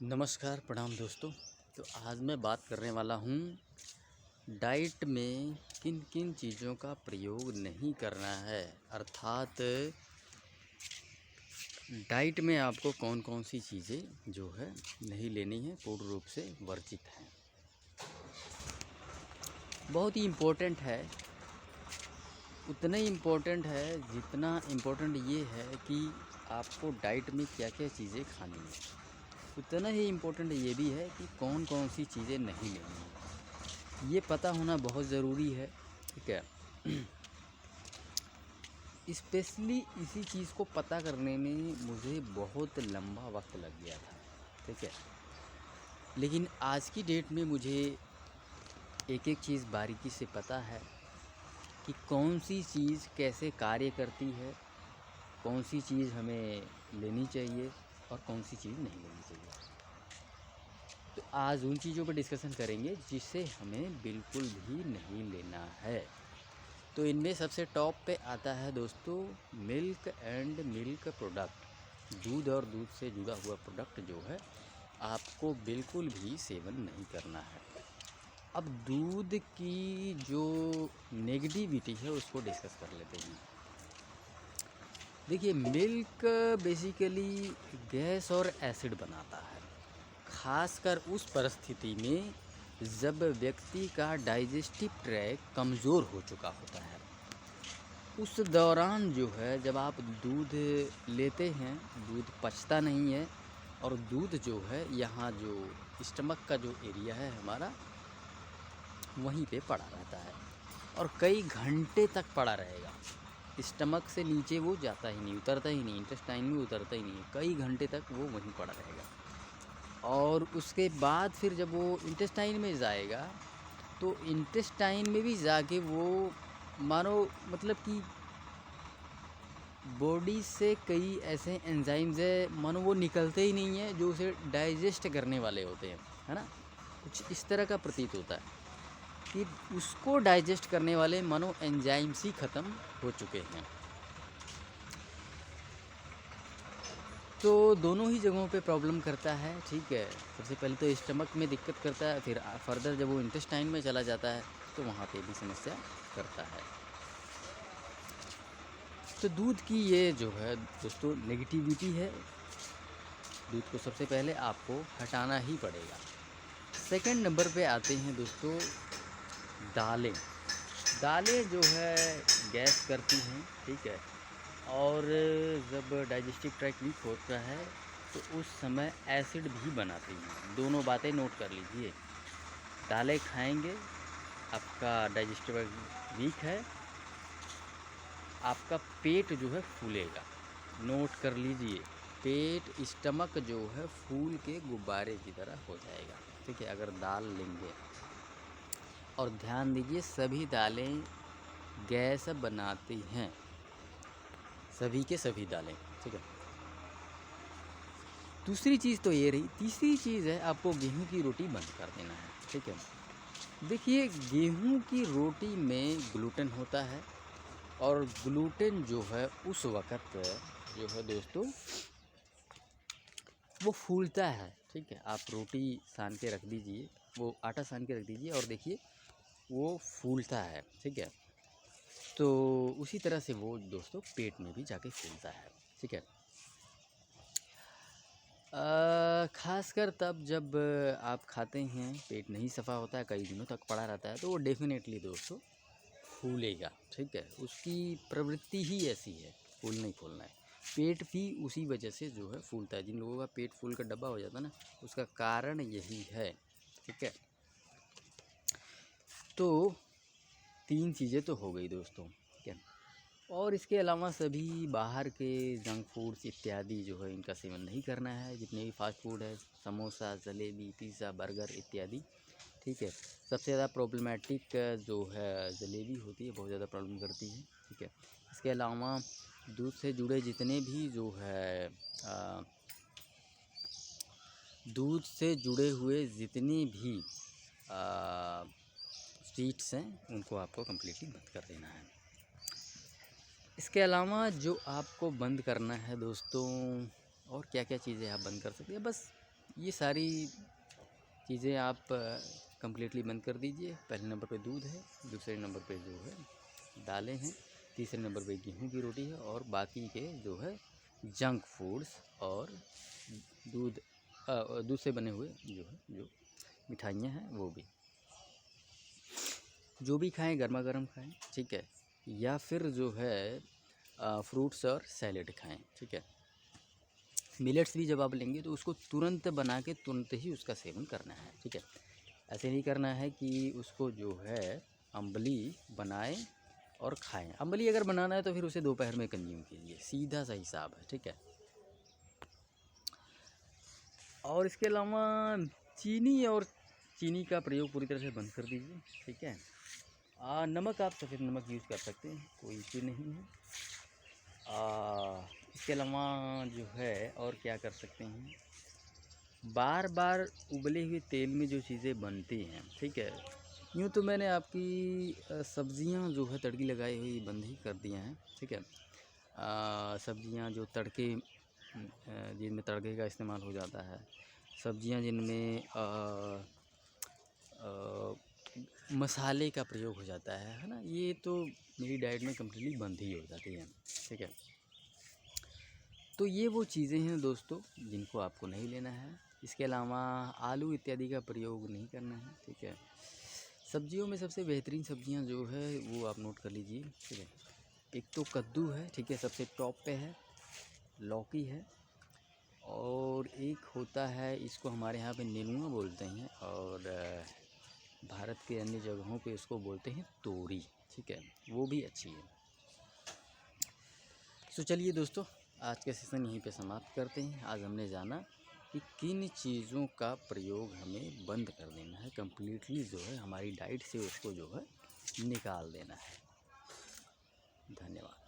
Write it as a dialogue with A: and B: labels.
A: नमस्कार प्रणाम दोस्तों। तो आज मैं बात करने वाला हूँ डाइट में किन किन चीज़ों का प्रयोग नहीं करना है, अर्थात डाइट में आपको कौन कौन सी चीज़ें जो है नहीं लेनी है, पूर्ण रूप से वर्जित हैं। बहुत ही इम्पोर्टेंट है, उतना ही इम्पोर्टेंट है जितना इम्पोर्टेंट ये है कि आपको डाइट में क्या क्या चीज़ें खानी है, उतना ही इम्पोर्टेंट ये भी है कि कौन कौन सी चीज़ें नहीं लेनी है। ये पता होना बहुत ज़रूरी है, ठीक है। स्पेशली इसी चीज़ को पता करने में मुझे बहुत लंबा वक्त लग गया था, ठीक है। लेकिन आज की डेट में मुझे एक एक चीज़ बारीकी से पता है कि कौन सी चीज़ कैसे कार्य करती है, कौन सी चीज़ हमें लेनी चाहिए और कौन सी चीज़ नहीं लेनी चाहिए। तो आज उन चीज़ों पर डिस्कशन करेंगे जिसे हमें बिल्कुल भी नहीं लेना है। तो इनमें सबसे टॉप पे आता है दोस्तों मिल्क एंड मिल्क प्रोडक्ट। दूध और दूध से जुड़ा हुआ प्रोडक्ट जो है आपको बिल्कुल भी सेवन नहीं करना है। अब दूध की जो नेगेटिविटी है उसको डिस्कस कर लेते हैं। देखिए, मिल्क बेसिकली गैस और एसिड बनाता है, खासकर उस परिस्थिति में जब व्यक्ति का डाइजेस्टिव ट्रैक कमज़ोर हो चुका होता है। उस दौरान जो है जब आप दूध लेते हैं, दूध पचता नहीं है और दूध जो है यहाँ जो स्टमक का जो एरिया है हमारा, वहीं पे पड़ा रहता है और कई घंटे तक पड़ा रहेगा। स्टमक से नीचे वो जाता ही नहीं, उतरता ही नहीं, इंटेस्टाइन में उतरता ही नहीं है, कई घंटे तक वो वहीं पड़ा रहेगा। और उसके बाद फिर जब वो इंटेस्टाइन में जाएगा तो इंटेस्टाइन में भी जाके वो मानो मतलब कि बॉडी से कई ऐसे एंजाइम्स है मानो वो निकलते ही नहीं है जो उसे डाइजेस्ट करने वाले होते हैं, है ना। कुछ इस तरह का प्रतीत होता है कि उसको डाइजेस्ट करने वाले मानो एंजाइम्स ही ख़त्म हो चुके हैं। तो दोनों ही जगहों पे प्रॉब्लम करता है, ठीक है। सबसे पहले तो स्टमक में दिक्कत करता है, फिर फर्दर जब वो इंटेस्टाइन में चला जाता है तो वहाँ पे भी समस्या करता है। तो दूध की ये जो है दोस्तों नेगेटिविटी है, दूध को सबसे पहले आपको हटाना ही पड़ेगा। सेकंड नंबर पे आते हैं दोस्तों दालें। दालें जो है गैस करती हैं, ठीक है। और जब डाइजेस्टिव ट्रैक्ट वीक होता है तो उस समय एसिड भी बनाती हैं। दोनों बातें नोट कर लीजिए। दालें खाएंगे, आपका डाइजेस्टिव वीक है, आपका पेट जो है फूलेगा। नोट कर लीजिए, पेट स्टमक जो है फूल के गुब्बारे की तरह हो जाएगा, ठीक है, अगर दाल लेंगे। और ध्यान दीजिए, सभी दालें गैस बनाती हैं, सभी के सभी दालें, ठीक है। दूसरी चीज़ तो ये रही। तीसरी चीज़ है आपको गेहूं की रोटी बंद कर देना है, ठीक है। देखिए, गेहूं की रोटी में ग्लूटेन होता है और ग्लूटेन जो है उस वक़्त जो है दोस्तों वो फूलता है, ठीक है। आप रोटी सान के रख दीजिए, वो आटा सान के रख दीजिए और देखिए वो फूलता है, ठीक है। तो उसी तरह से वो दोस्तों पेट में भी जाके फूलता है, ठीक है। ख़ासकर तब जब आप खाते हैं, पेट नहीं सफ़ा होता है, कई दिनों तक पड़ा रहता है, तो वो डेफ़िनेटली दोस्तों फूलेगा, ठीक है। उसकी प्रवृत्ति ही ऐसी है, फूलना ही फूलना है। पेट भी उसी वजह से जो है फूलता है। जिन लोगों का पेट फूल कर डब्बा हो जाता है ना, उसका कारण यही है, ठीक है। तो 3 चीज़ें तो हो गई दोस्तों, ठीक है। और इसके अलावा सभी बाहर के जंक फूड्स इत्यादि जो है इनका सेवन नहीं करना है। जितने भी फास्ट फूड है, समोसा, जलेबी, पिज़्ज़ा, बर्गर इत्यादि, ठीक है। सबसे ज़्यादा प्रॉब्लमेटिक जो है जलेबी होती है, बहुत ज़्यादा प्रॉब्लम करती है, ठीक है। इसके अलावा दूध से जुड़े जितने भी जो है दूध से जुड़े हुए जितनी भी स्वीट्स हैं उनको आपको कम्प्लीटली बंद कर देना है। इसके अलावा जो आपको बंद करना है दोस्तों, और क्या क्या चीज़ें आप बंद कर सकते हैं, बस ये सारी चीज़ें आप कम्प्लीटली बंद कर दीजिए। पहले नंबर पे दूध है, दूसरे नंबर पे जो है दालें हैं, तीसरे नंबर पे गेहूं की रोटी है, और बाकी के जो है जंक फूड्स और दूध से बने हुए जो मिठाइयाँ हैं वो भी। जो भी खाएं गर्मा गर्म खाएं, ठीक है, या फिर जो है फ्रूट्स और सैलेड खाएं, ठीक है। मिलेट्स भी जब आप लेंगे तो उसको तुरंत बना के तुरंत ही उसका सेवन करना है, ठीक है। ऐसे नहीं करना है कि उसको जो है अम्बली बनाएं और खाएं। अम्बली अगर बनाना है तो फिर उसे दोपहर में कंज्यूम कीजिए, सीधा सा हिसाब है, ठीक है। और इसके अलावा चीनी का प्रयोग पूरी तरह से बंद कर दीजिए, ठीक है। नमक आप सफ़ेद नमक यूज़ कर सकते हैं, कोई इश्यू नहीं है। इसके अलावा जो है और क्या कर सकते हैं, बार बार उबले हुए तेल में जो चीज़ें बनती हैं, ठीक है। यूँ तो मैंने आपकी सब्ज़ियाँ जो है तड़की लगाई हुई बंद ही कर दिया है, ठीक है। सब्ज़ियाँ जो तड़के जिनमें तड़के का इस्तेमाल हो जाता है, सब्ज़ियाँ जिनमें मसाले का प्रयोग हो जाता है ना, ये तो मेरी डाइट में कम्प्लीटली बंद ही हो जाती है, ठीक है। तो ये वो चीज़ें हैं दोस्तों जिनको आपको नहीं लेना है। इसके अलावा आलू इत्यादि का प्रयोग नहीं करना है, ठीक है। सब्जियों में सबसे बेहतरीन सब्जियां जो है वो आप नोट कर लीजिए, ठीक है। एक तो कद्दू है, ठीक है, सबसे टॉप पे है, लौकी है, और एक होता है, इसको हमारे यहाँ पे नेनुआ बोलते हैं, और भारत के अन्य जगहों पे इसको बोलते हैं तोरी, ठीक है, वो भी अच्छी है। तो चलिए दोस्तों, आज का सेशन यहीं पे समाप्त करते हैं। आज हमने जाना कि किन चीज़ों का प्रयोग हमें बंद कर देना है, कम्प्लीटली जो है हमारी डाइट से उसको जो है निकाल देना है। धन्यवाद।